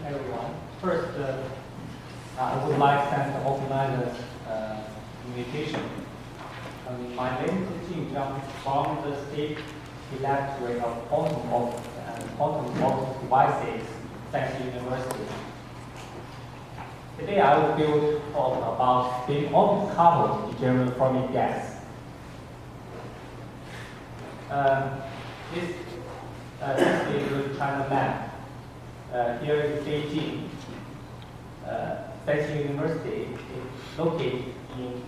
everyone. First, I would like to thank the organizers' invitation. My name is Jing Zhang from the State Laboratory of Quantum Optics and Quantum Optics Devices, Shanxi University. Today I will build talk about spin orbit coupled degenerate Fermi gas. This is the China map. Here is Beijing. Shanxi University is located in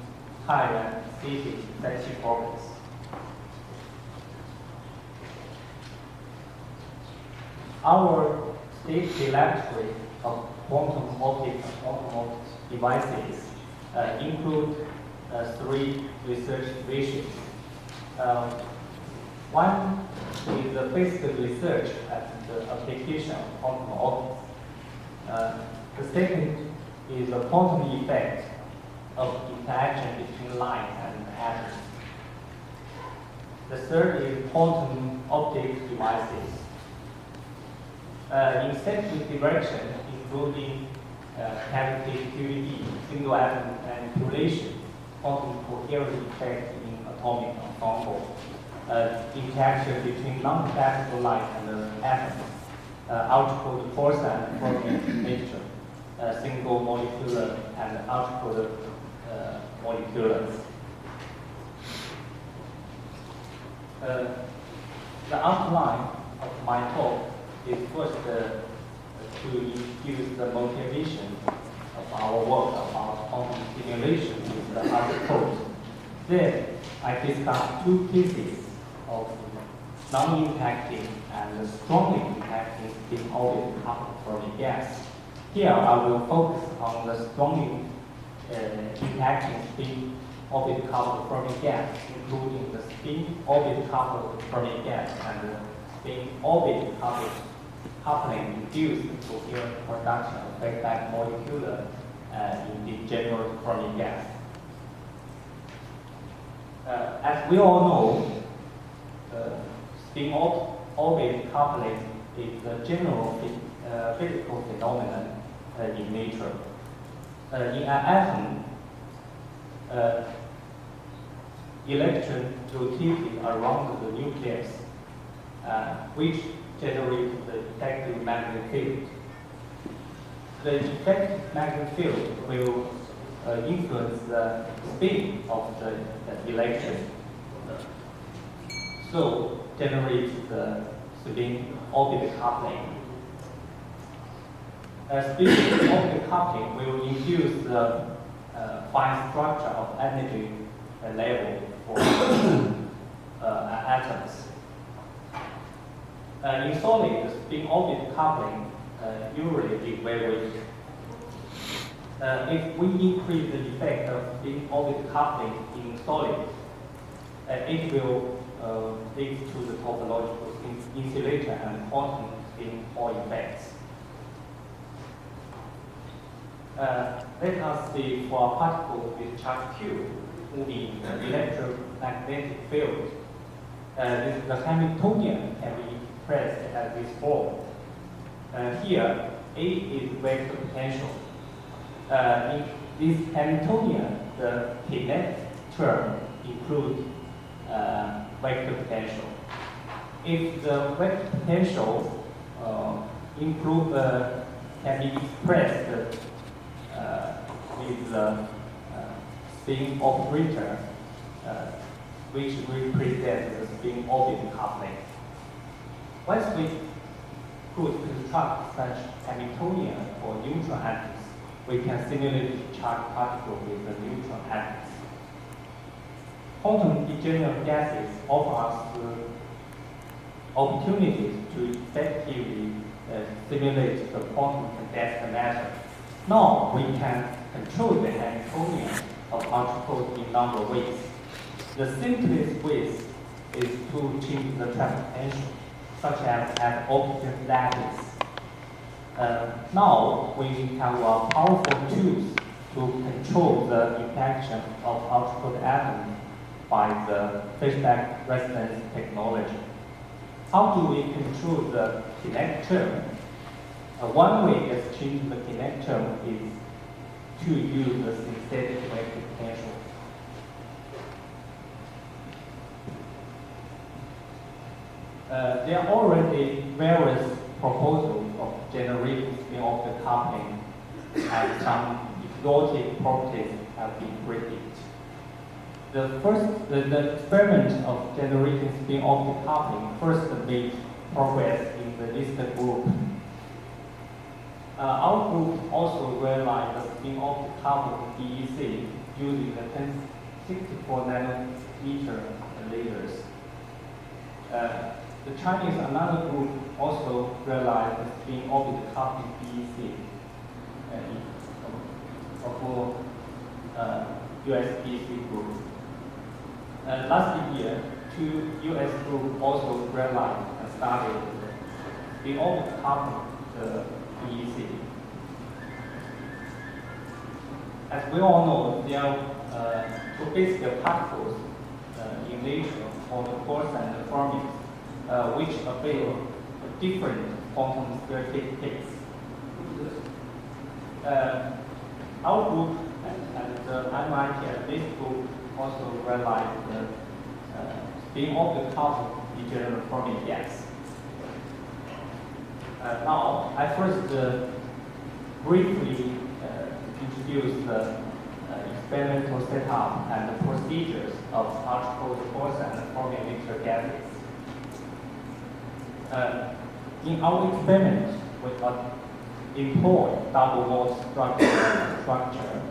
Taiwan City, Shanxi province. Our state laboratory of quantum optics and quantum optics devices include three research divisions. One is the basic research at the application of quantum optics. The second is the quantum effect of interaction between light and atoms. The third is quantum optics devices. In second direction, including cavity QED, single atom manipulation, quantum coherence effect in atomic ensemble, interaction between non-classical light and atoms, ultra-cold force and Fermi mixture, single molecular and ultra-cold moleculars. The outline of my talk is first to introduce the motivation of our work about quantum simulation with the ultra-cold. Then I discuss two cases of non-impacting and strongly impacting spin orbit coupled Fermi gas. Here I will focus on the strongly impacting spin orbit coupled Fermi gas, including the spin orbit coupled Fermi gas and the spin orbit coupling induced coherent production of back molecular in degenerate Fermi gas. As we all know, spin orbit coupling is a general physical phenomenon in nature. In an atom, electron rotating around the nucleus, which generates the effective magnetic field. The effective magnetic field will influence the spin of the electron, so generates the spin orbit coupling. Spin orbit coupling will induce the fine structure of energy level for atoms. In solid, the spin orbit coupling usually is very weak. If we increase the effect of spin orbit coupling in solid, it will lead to the topological insulator and quantum spin Hall effects. Let us see for a particle with charge Q moving the electromagnetic field. The Hamiltonian can be expressed as this form. Here, A is vector potential. In this Hamiltonian, the kinetic term includes vector potential. If the vector potential can be expressed with the spin operator, which represents the spin orbit coupling. Once we could construct such Hamiltonian for neutron atoms, we can simulate charged particle with the neutron atoms. Quantum degenerate gases offer us the opportunities to effectively simulate the quantum condensed matter. Now we can control the Hamiltonian of ultra-cold in a number of ways. The simplest way is to change the trap potential, such as at optical lattice. Now we have a powerful tools to control the interaction of ultra-cold atoms by the phase-back resonance technology. How do we control the kinetic term? One way of changing the kinetic term is to use the synthetic vector potential. There are already various proposals of generating spin-orbit coupling, and some exotic properties have been predicted. The experiment of generating spin-orbit coupling first made progress in the listed group. Our group also realized the spin-orbit coupled DEC using the 1064 nanometer lasers. The Chinese, another group, also realized the spin-orbit coupled DEC for USB-C group. Last year, two US groups also realized and started the spin-orbit coupled DEC. As we all know, there are two basic particles in nature called the Bose-and the Fermi, which avail different quantum statistics. Our group and the MIT and this group also realized the spin-orbit coupled degenerate Fermi gas. Now, I first briefly introduce the experimental setup and the procedures of ultra-cold Bose-and Fermi mixture gases. In our experiment, we employ double mode structure.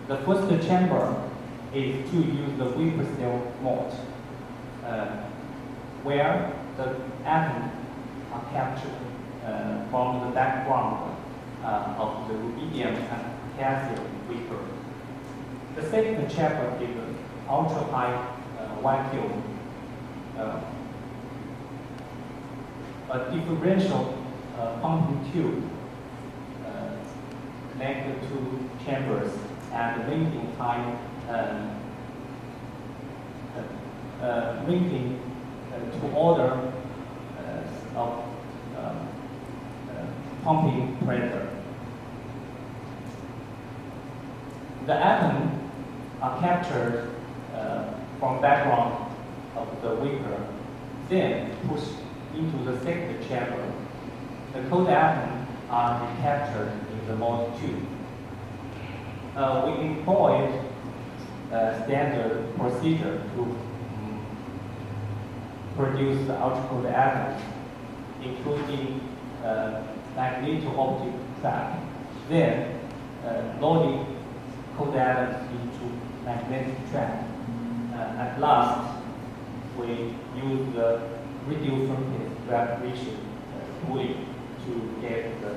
The first chamber is to use the vapor cell mode, where the atoms are captured from the background of the rubidium and potassium vapor. The second chamber is an ultra-high vacuum, a differential pumping tube connected to chambers and linking time linking to order of pumping pressure. The atoms are captured from background of the vapor, then pushed into the second chamber. The cold atoms are captured in the mode 2. We employed a standard procedure to produce the ultra-cold atoms, including magneto-optic trap, then loading cold atoms into magnetic trap. At last, we use the radio frequency vibration cooling to get the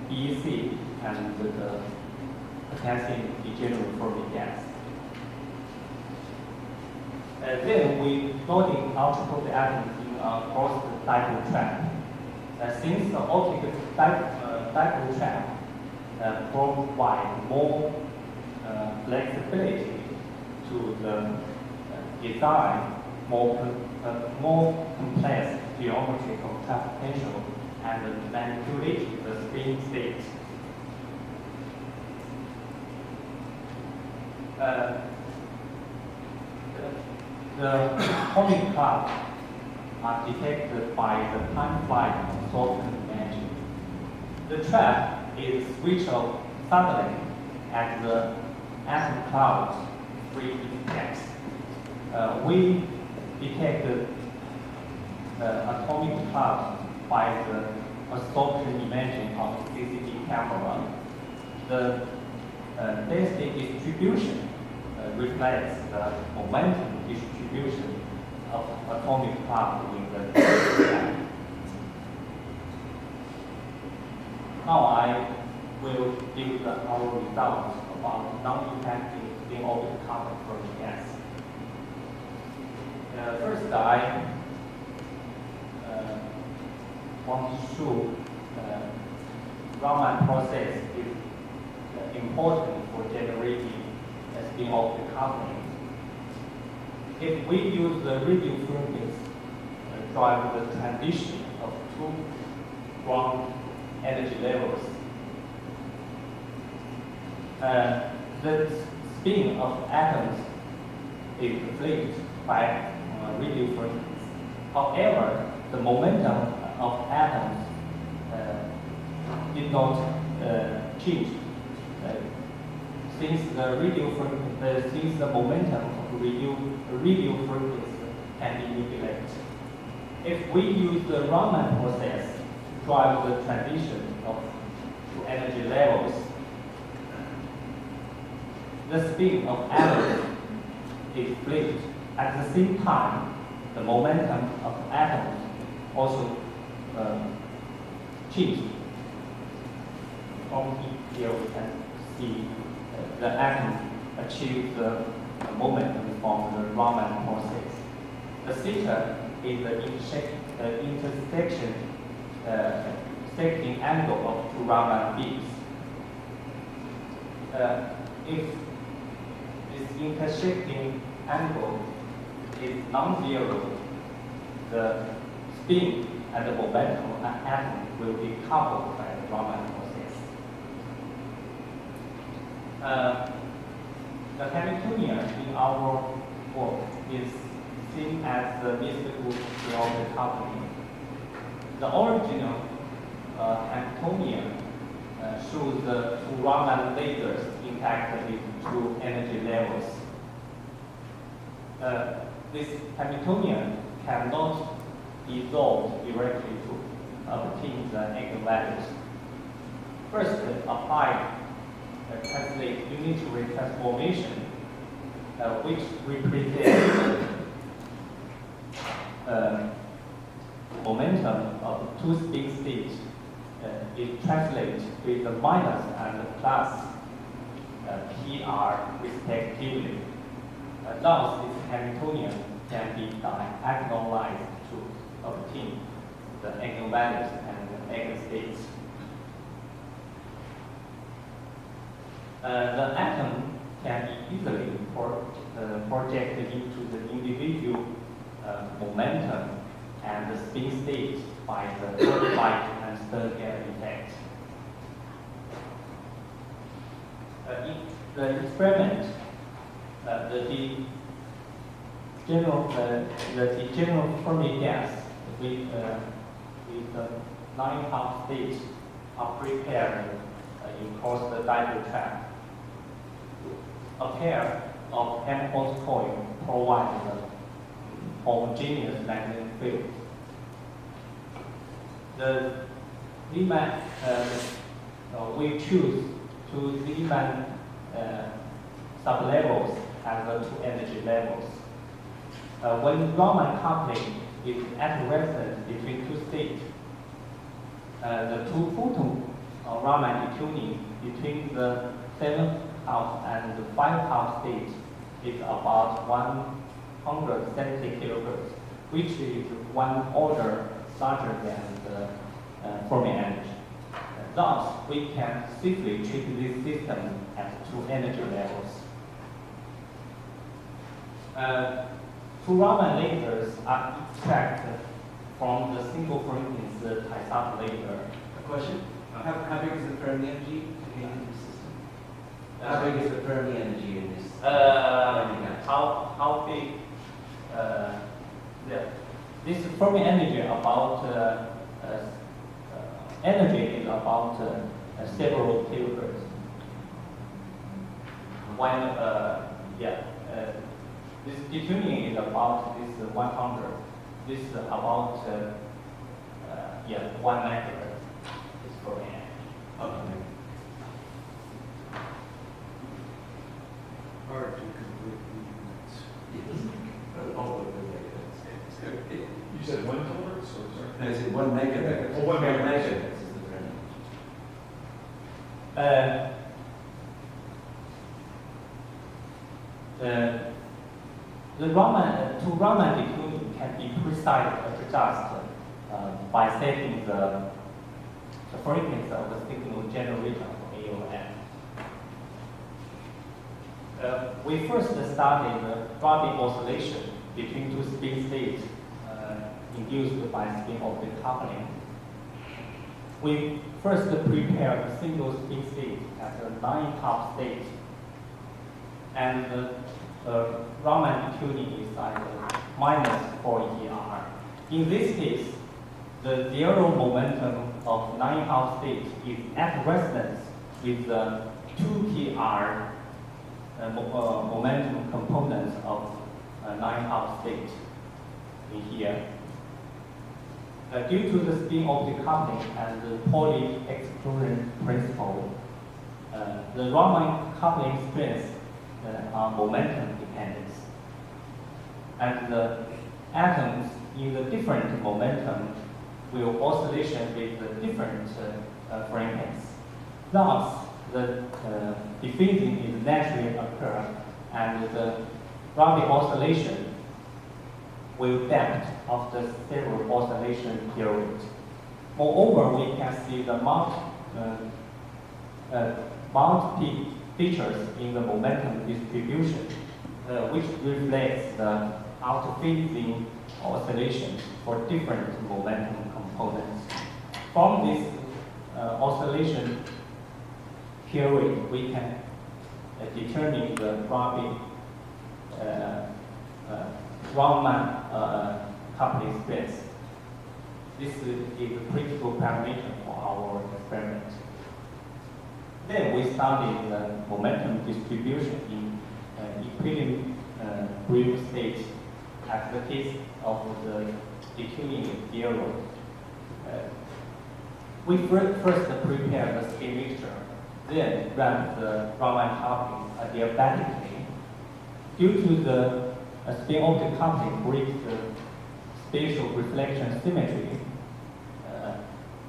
DEC and the potassium degenerate Fermi gas. Then we loading ultra-cold atoms in a closed dipole trap. Since the optic dipole trap provide more flexibility to the design, more complex geometrical trap potential and manipulate the spin state. The atomic clouds are detected by the time flight absorption energy. The trap is switched off suddenly at the atom cloud free index. We detected the atomic cloud by the absorption imaging of the CCD camera. The density distribution reflects the momentum distribution of atomic cloud in the trap. Now I will give our results about non-effective spin-orbit carbon Fermi gas. First, I want to show Raman process is important for generating a spin-orbit coupling. If we use the radio frequency drive the transition of two ground energy levels. The spin of atoms is inflated by radio frequency. However, the momentum of atoms did not change since the momentum of radio frequency can be neglected. If we use the Raman process to drive the transition to energy levels, the spin of atoms is flipped. At the same time, the momentum of atoms also changed. From here we can see the atom achieve the momentum from the Raman process. The theta is the intersection secting angle of two Raman beams. If this intersecting angle is non-zero, the spin and the momentum of an atom will be coupled by the Raman process. The Hamiltonian in our work is seen as the mystical of the coupling. The original Hamiltonian shows the two Raman lasers interact with two energy levels. This Hamiltonian cannot be solved directly to obtain the eigenvalues. First, apply translate unitary transformation, which represents momentum of two spin states. It translates with the minus and the plus PR respectively. Thus, this Hamiltonian can be diagonalized to obtain the eigenvalues and the eigenstates. The atom can be easily projected into the individual momentum and the spin state by the light and Stern-Gerlach effect. In the experiment, the degenerate Fermi gas with the 9 half states are prepared in course the dipole trap. A pair of N-port coils provide a homogeneous magnetic field. The Riemann we choose two Riemann sublevels as the two energy levels. When Raman coupling is at rest between two states, the two photon Raman tuning between the 7th half and the 5th half state is about 170 kilohertz, which is one order larger than the Fermi energy. Thus, we can safely treat this system at two energy levels. Two Raman lasers are extracted from the single frequency Taisat laser. A question? How big is the Fermi energy in this system? How big is the Fermi energy in this? How big? This Fermi energy about energy is about several kilohertz. This detuning is about this 100. This is about 1 megahertz. Is Fermi energy. Okay. Hard to completely You said 1 kilohertz or sorry? No, is it 1 megahertz? Oh, 1 megahertz. Megahertz is the Fermi. The Raman detuning can be precisely adjusted by setting the frequency of the signal generator for AOM. We first studied the Rabi oscillation between two spin states induced by spin-orbit coupling. we first prepare the single spin state as a 9-half state, and the Raman tuning is at -4 ER. In this case, the zero momentum of 9-half state is at resonance with the 2 PR momentum components of 9-half state in here. Due to the spin optic coupling and the Pauli exclusion principle, the Raman coupling strengths are momentum dependent. And the atoms in the different momentum will oscillation with the different frequencies. Thus, the dephasing is naturally occur, and the Raman oscillation will depth after several oscillation periods. Moreover, we can see the multiple features in the momentum distribution, which reflects the out-phasing oscillations for different momentum components. From this oscillation period, we can determine the Raman coupling strength. This is a critical parameter for our experiment. Then we studied the momentum distribution in equilibrium state as the case of the detuning zero. We first prepare the spin mixture, then run the Raman coupling adiabatically. Due to the spin optic coupling breaks the spatial reflection symmetry,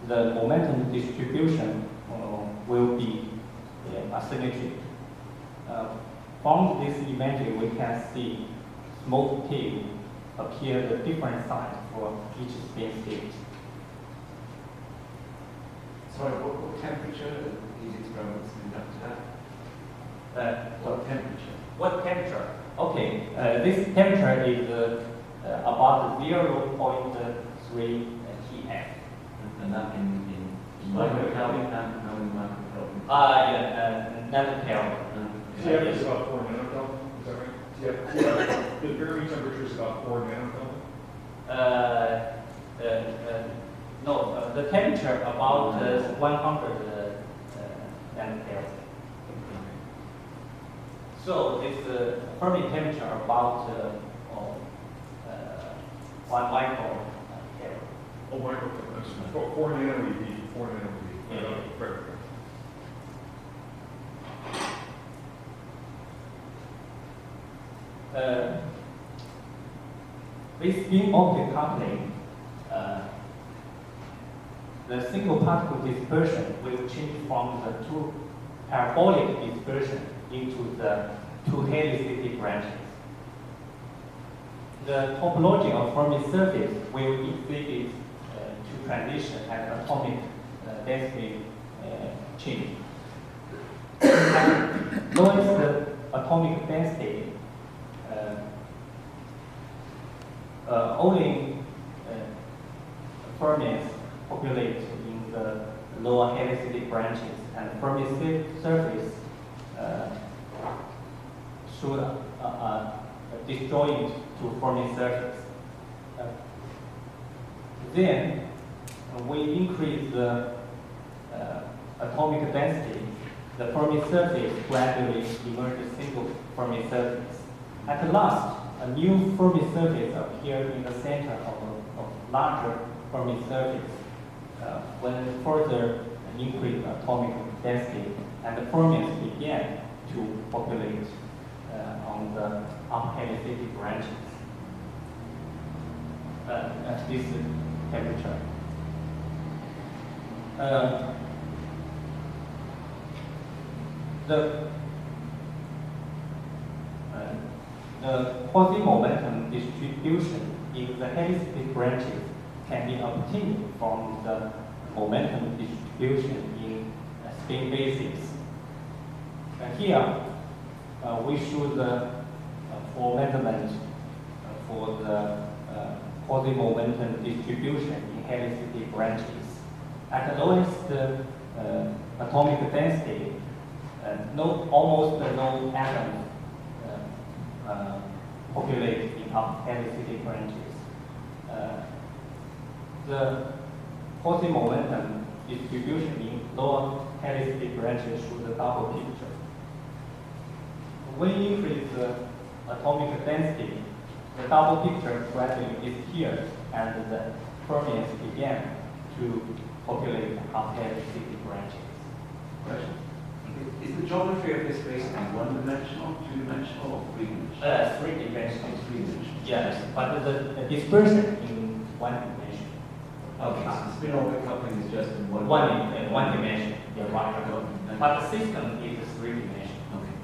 the momentum distribution will be asymmetric. From this imagery, we can see smoke tail appear at different sides for each spin state. Sorry, what temperature these experiments conducted at? What temperature? What temperature? Okay, this temperature is about 0.3 TF. And that in microkelvin and how many microkelvin? Nanokelvin. TF is about 4 nanokelvin, is that right? TF, the Fermi temperature is about 4 nanokelvin? No, the temperature about 100 nanokelvin. So this Fermi temperature about 1 microkelvin. Oh, microkelvin, that's 4 nano EV, 4 nano EV. Yeah. Right. With spin optic coupling, the single particle dispersion will change from the two parabolic dispersion into the two heliocentric branches. The topology of Fermi surface will exhibit to transition and atomic density change. Notice the atomic density only Fermions populate in the lower heliocentric branches, and Fermi surface should disjoint to Fermi surface. Then we increase the atomic density. The Fermi surface gradually emerges single Fermi surface. At last, a new Fermi surface appears in the center of larger Fermi surface. When further increase atomic density, and the fermions began to populate on the upper heliocentric branches at this temperature. The quasi-momentum distribution in the heliocentric branches can be obtained from the momentum distribution in spin bases. Here, we show the for measurement for the quasi-momentum distribution in heliocentric branches. At the lowest atomic density, almost no atoms populate in up-helicity branches. The positive momentum distribution in lower helicity branches shows the double picture. When you increase the atomic density, the double picture gradually disappears and the fermions began to populate up-helicity branches. Question. Is the geometry of this space one-dimensional, two-dimensional, or three-dimensional? Three-dimensional. Three-dimensional. Yes, but the dispersion in one dimension. Okay, so spin-orbit coupling is just in One dimension. You're right. Okay. But the system is three-dimensional. Okay.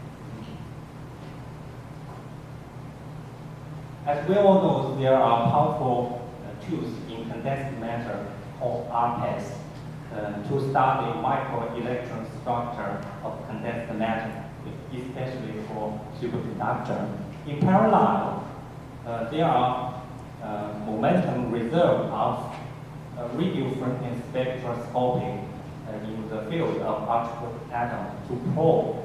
As we all know, there are powerful tools in condensed matter called RPES to study microelectron structure of condensed matter, especially for superconductor. In parallel, there are momentum reserve of radio frequency spectroscopy in the field of particle atom to probe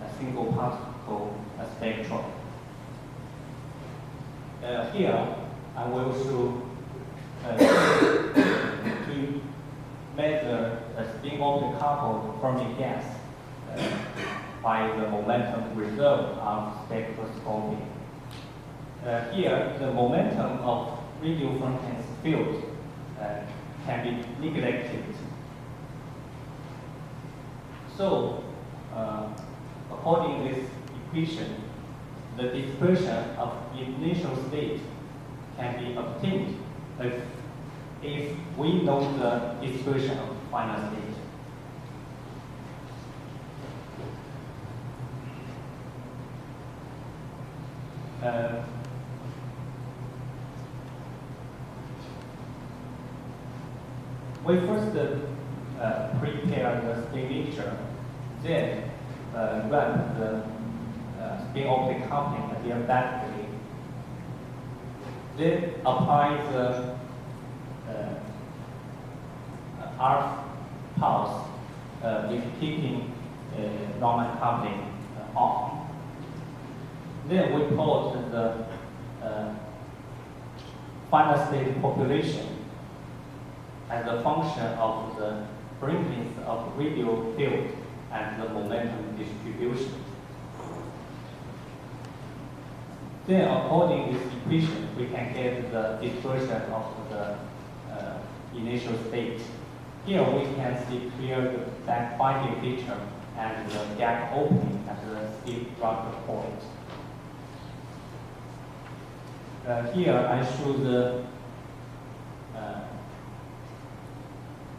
a single particle spectrum. Here, I will show to measure a spin-orbit coupled Fermi gas by the momentum reserve of spectroscopy. Here, the momentum of radio frequency field can be neglected. So, according to this equation, the dispersion of initial state can be obtained if we know the dispersion of final state. We first prepare the spin-nature, then run the spin-orbit coupling adiabatically, then apply the R pulse with keeping Raman coupling on. Then we plot the final state population as a function of the frequency of radio field and the momentum distribution. Then, according to this equation, we can get the dispersion of the initial state. Here we can see clear the back binding feature and the gap opening at the steep rupture point. Here I show the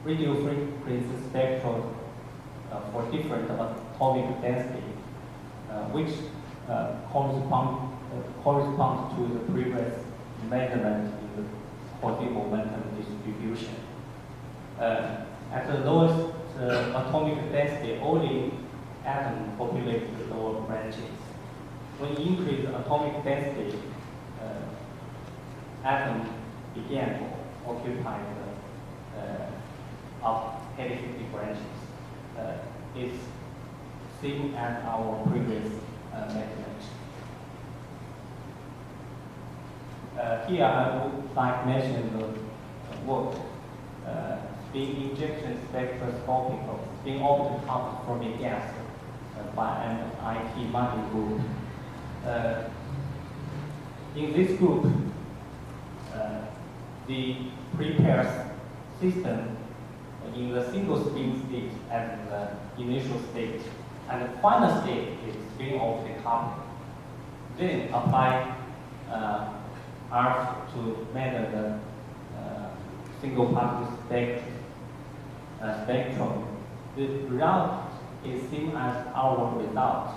radio frequency spectrum for different atomic density, which corresponds to the previous measurement in the positive momentum distribution. At the lowest atomic density, only atoms populate the lower branches. When you increase the atomic density, atoms began to occupy the up-helicity branches. It's same as our previous measurement. Here I would like to mention the work spin injection spectroscopy of spin-orbit coupled Fermi gas by an IT Money group. In this group, the prepares system in the single spin state as the initial state, and the final state is spin-orbit coupling. Then apply R to measure the single particle spectrum. The result is same as our result.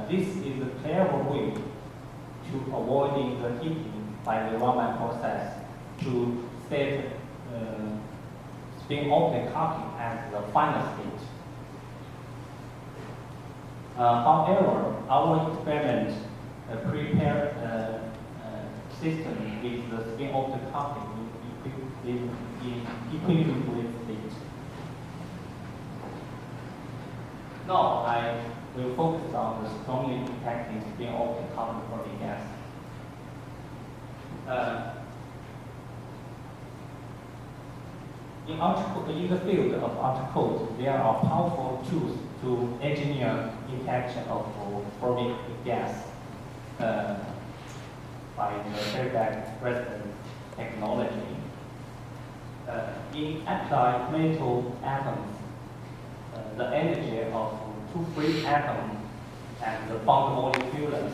This is a clever way to avoiding the heating by the Raman process to set spin-orbit coupling as the final state. However, our experiment prepare system with the spin-orbit coupling in equilibrium state. Now I will focus on the strongly impacting spin-off carbon Fermi gas. In the field of ultracold, there are powerful tools to engineer interaction of Fermi gas by the feedback resonance technology. In applied metal atoms, the energy of two free atoms and the bond molecule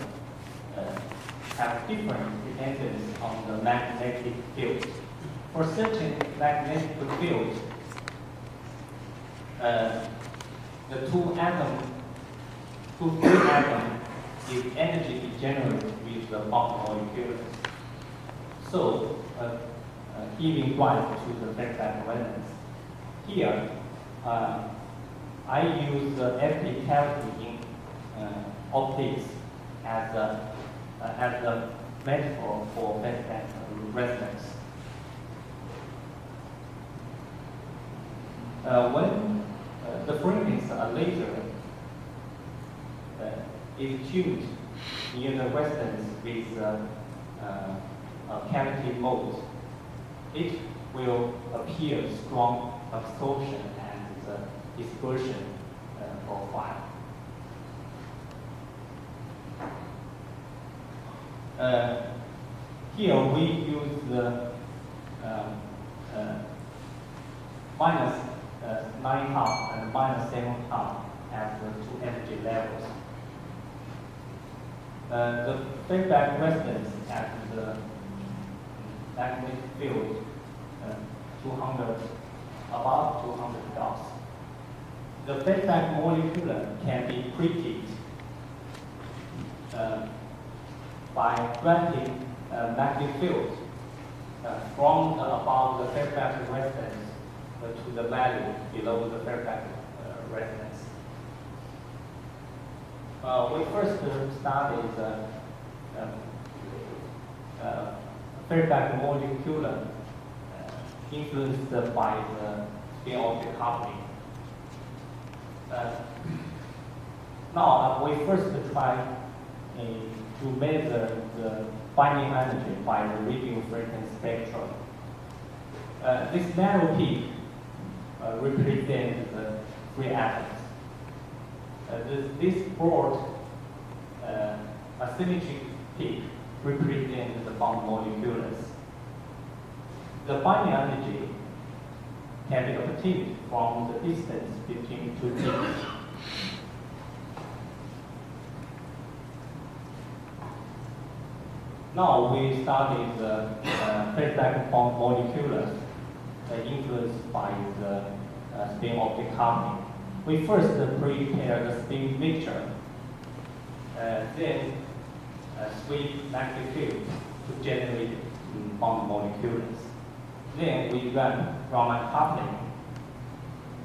have different dependence on the magnetic field. For certain magnetic fields, the two free atoms is energy degenerate with the bond molecule. So, giving rise to the feedback resonance. Here, I use the FT cavity in optics as a metaphor for feedback resonance. When the frequency laser is tuned near the resonance with a cavity mode, it will appear strong absorption and dispersion profile. Here we use the minus 9.5 and minus 7.5 as the two energy levels. The feedback resonance at the magnetic field 200, about 200 Gauss. The feedback molecule can be predicted by granting magnetic field from above the feedback resonance to the value below the feedback resonance. We first studied the feedback molecule influenced by the spin-off decoupling. Now we first try to measure the binding energy by the radio frequency spectrum. This narrow peak represents the free atoms. This broad asymmetric peak represents the bond molecules. The binding energy can be obtained from the distance between two peaks. Now we studied the feedback bond molecules influenced by the spin-off decoupling. We first prepare the spin mixture, then sweep magnetic field to generate bond molecules. Then we run Raman coupling.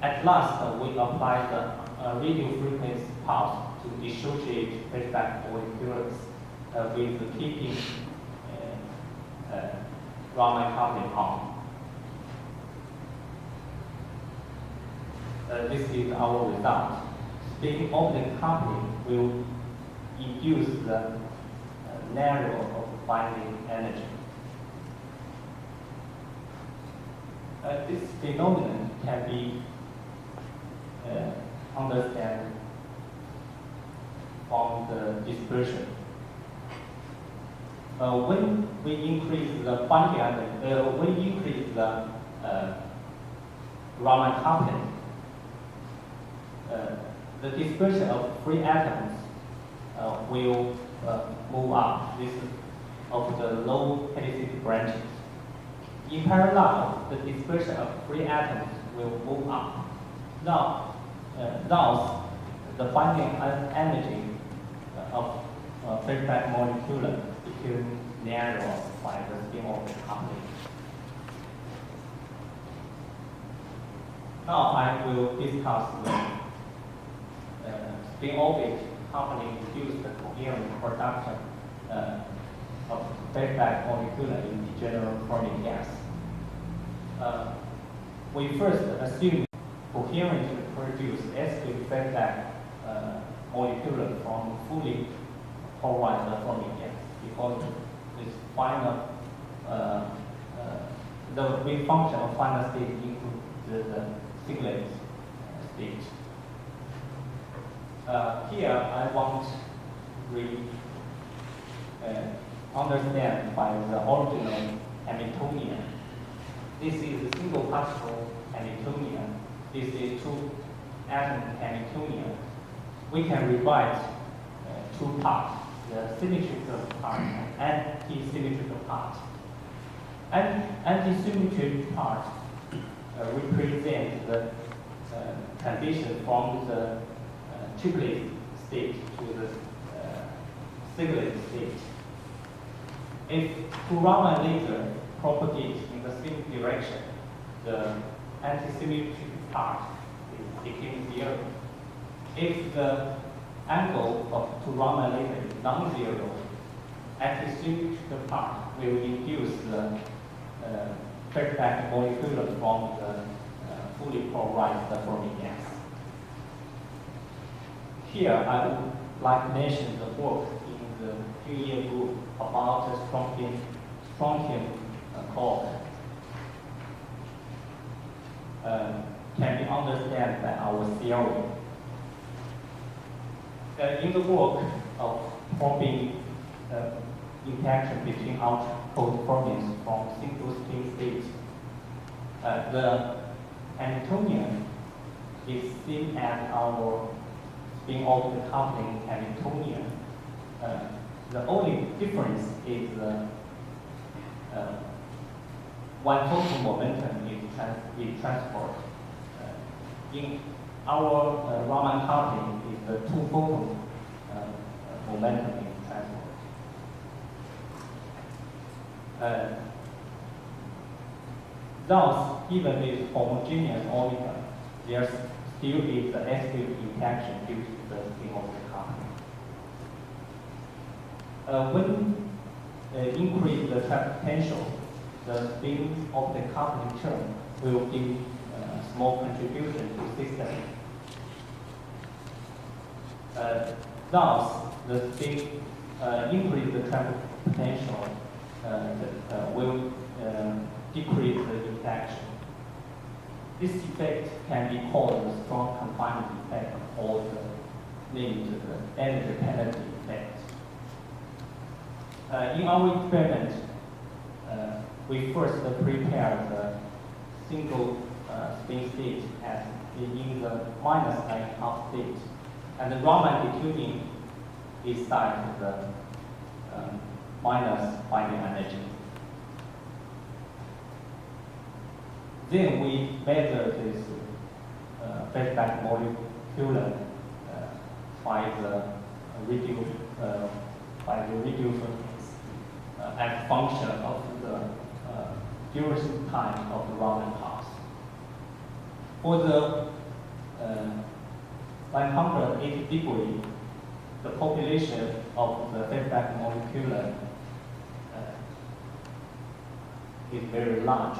At last, we apply the radio frequency pulse to dissociate feedback molecules with keeping Raman coupling on. This is our result. Spin-off coupling will induce the narrow of binding energy. This phenomenon can be understood from the dispersion. When we increase the binding energy, we increase the Raman coupling, the dispersion of free atoms will move up. This is of the low helicity branches. In parallel, the dispersion of free atoms will move up. Now, thus, the binding energy of feedback molecule became narrow by the spin-off coupling. Now I will discuss the spin-off coupling induced coherent production of feedback molecule in degenerate Fermi gas. we first assume coherently produce sp feedback molecule from fully polarized Fermi gas because this final the wave function of final state into the singlet state. Here I want to understand by the original Hamiltonian. This is a single particle Hamiltonian. This is two atom Hamiltonian. We can rewrite two parts, the symmetrical part and anti-symmetrical part. And anti-symmetrical part represents the transition from the triplet state to the singlet state. If two Raman laser propagate in the same direction, the anti-symmetrical part becomes zero. If the angle of two Raman laser is non-zero, anti-symmetrical part will induce the feedback molecule from the fully polarized Fermi gas. Here I would like to mention the work in the Jing group about strontium core. Can be understood by our theory. In the work of probing interaction between ultra-cold fermions from single spin states, the Hamiltonian is seen as our spin-orbit coupling Hamiltonian. The only difference is one photon momentum is transferred. In our Raman coupling, is the two photon momentum is transferred. Thus, even with homogeneous orbiter, there still is the S-wave interaction due to the spin-orbit coupling. When increase the trap potential, the spin-orbit coupling term will give a small contribution to system. Thus, the spin increase the trap potential will decrease the interaction. This effect can be called the strong confinement effect or named the energy penalty effect. In our experiment, we first prepare the single spin state as in the minus -1/2 state, and the Raman detuning is set to the minus binding energy. Then we measure this feedback molecule by the reducer as function of the duration time of the Raman pass. For the 180 degree, the population of the feedback molecule is very large,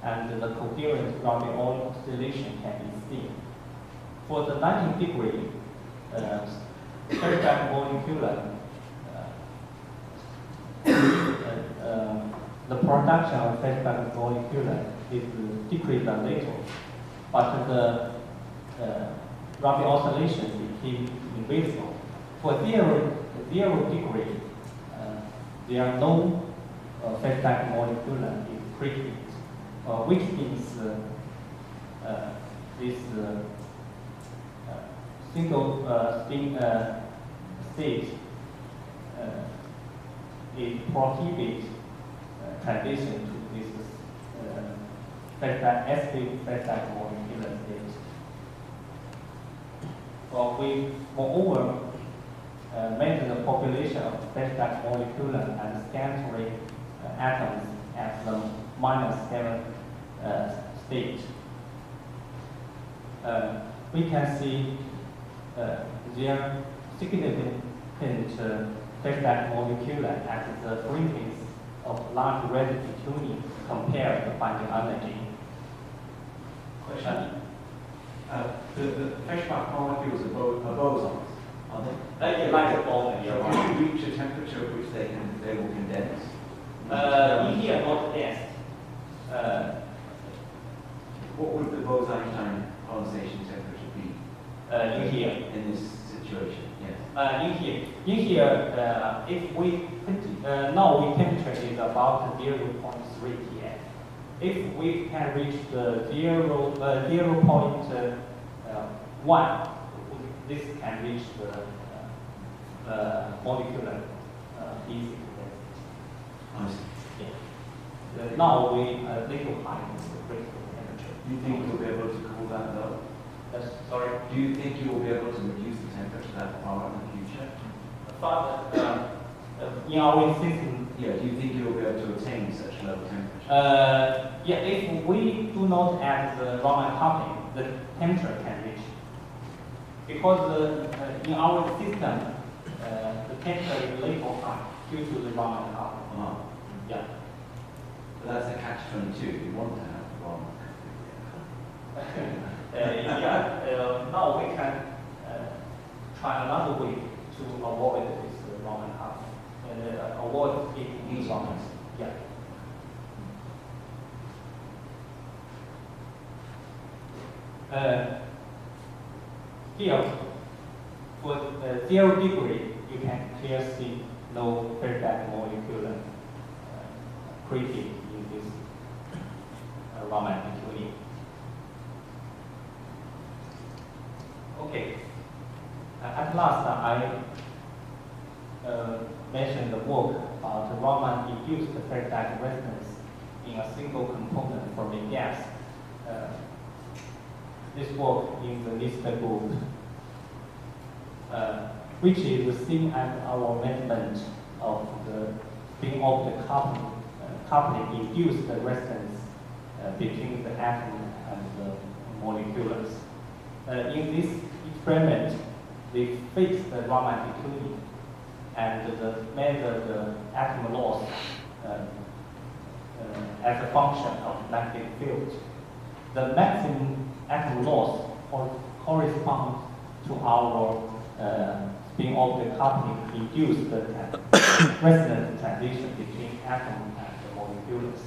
and the coherent Rabi-Oil oscillation can be seen. For the 90 degree, feedback molecule, the production of feedback molecule is decreased a little, but the Rabi oscillation became invisible. For 0 degree, there are no feedback molecule is present, which means this single spin state it prohibits transition to this S-wave feedback molecular state. We moreover measure the population of feedback molecule and scattering atoms at the -7 state. We can see their significant feedback molecule at the frequency of large residue tuning compared to binding energy. Question? The Feshbach molecules are bosons, are they? Like a boson, So can you reach a temperature at which they will condense? in here, not dense. What would the Bose-Einstein condensation temperature be In here. in this situation? Yes. In here, if we now we temperature is about 0.3 TF. If we can reach the 0.1, this can reach the molecular physics. I see. Yeah. Now we little high the critical temperature. Do you think you'll be able to cool that low? Sorry. Do you think you will be able to reduce the temperature that far in the future? Further, in our system, Yeah, do you think you will be able to attain such low temperature? yeah, if we do not add the Raman coupling, the temperature can reach. Because in our system, the temperature is little high due to the Raman coupling. Yeah. But that's a catch-22. You want to have the wrong. Now we can try another way to avoid this Raman coupling and avoid it in Raman. Yeah. Here, for 0 degree, you can clearly see no feedback molecular created in this Raman tuning. Okay. At last, I mentioned the work about Raman-induced feedback resonance in a single component from a gas. This work in the listed group, which is the same as our measurement of the spin-off the coupling induced resonance between the atom and the molecules. In this experiment, they fixed the Raman tuning and measure the atom loss as a function of magnetic field. The maximum atom loss corresponds to our spin-off the coupling induced resonance transition between atom and the molecules.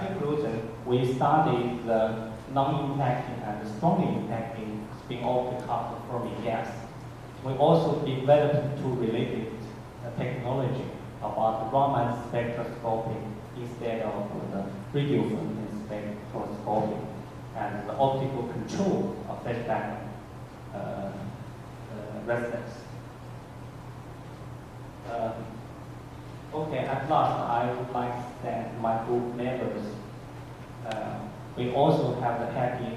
Conclusion, we studied the non-impacting and strongly impacting spin-off the coupled Fermi gas. We also developed two related technology about Raman spectroscopy instead of the radio frequency spectroscopy and the optical control of feedback resonance. Okay, at last, I would like to thank my group members. We also have a happy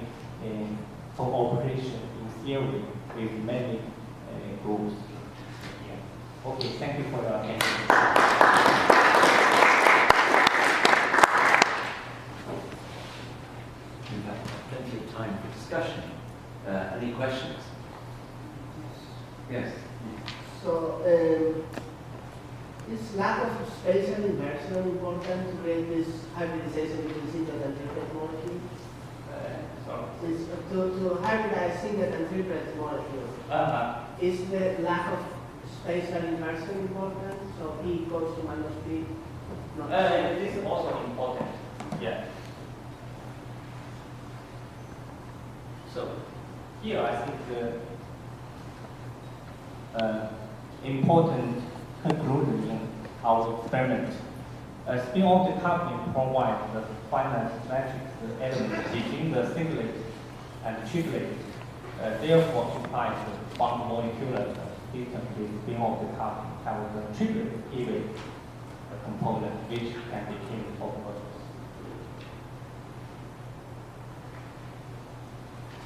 cooperation in theory with many groups. Yeah. Okay, thank you for your attention. We've had plenty of time for discussion. Any questions? Yes. So, is lack of spatial inversion important to create this hybridization between singlet and triplet molecules? Sorry. Is to hybridize singlet and triplet molecules, is the lack of spatial inversion important? So E equals to minus P? Not This is also important. Yeah. So here I think the important conclusion in our experiment. Spin-off decoupling provides the finite matrix element between the singlet and triplet. Therefore, implies the bond molecular system with spin-off decoupling have the triplet even component which can be changed for purpose.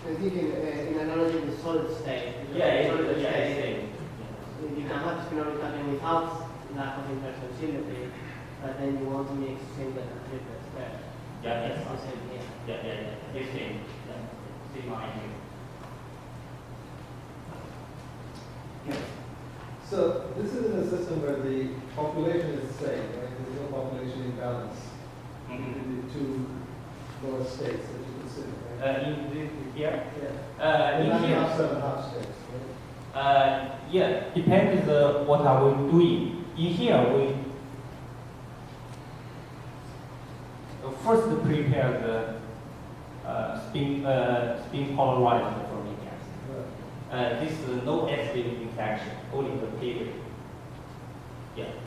I think in analogy with solid state. Solid state. You can have spin-off decoupling without lack of inversion symmetry, but then you want to mix singlet and triplet there. Yeah, It's the same here. yeah. It's same. Same idea. Yes. So this is in a system where the population is the same, right? There's no population imbalance between the two lower states that you consider, right? Here? Yeah. In And here. also half states, right? Yeah, depends what are we doing. In here, we first prepare the spin polarized Fermi gas. Right. This is no acid interaction, only the period. Yeah.